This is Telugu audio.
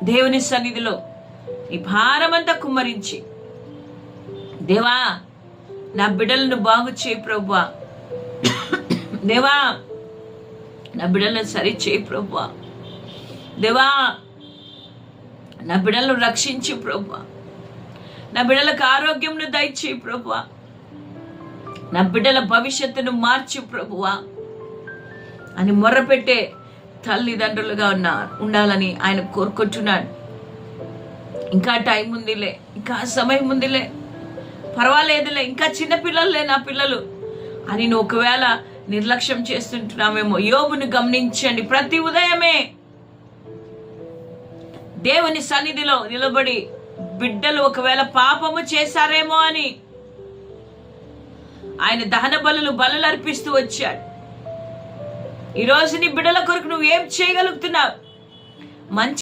దేవుని సన్నిధిలో ఈ భారమంతా కుమ్మరించి, దేవా నా బిడ్డలను బాగు చేయి ప్రభువా, దేవా నా బిడ్డలను సరి చేయి ప్రభువా, దేవా నా బిడ్డలను రక్షించు ప్రభువా, నా బిడ్డలకు ఆరోగ్యంను దయచేయి ప్రభువా, నా బిడ్డల భవిష్యత్తును మార్చు ప్రభువా అని మొర్రపెట్టే తల్లిదండ్రులుగా ఉండాలని ఆయన కోరుకుంటున్నాడు. ఇంకా టైం ఉందిలే, ఇంకా సమయం ఉందిలే, పర్వాలేదులే, ఇంకా చిన్నపిల్లలే నా పిల్లలు అని నువ్వు ఒకవేళ నిర్లక్ష్యం చేస్తుంటున్నామేమో, యోబును గమనించండి. ప్రతి ఉదయమే దేవుని సన్నిధిలో నిలబడి బిడ్డలు ఒకవేళ పాపము చేశారేమో అని ఆయన దహన బలులు అర్పిస్తూ వచ్చాడు. ఈరోజు నీ బిడ్డల కొరకు నువ్వు ఏం చేయగలుగుతున్నావు? మంచి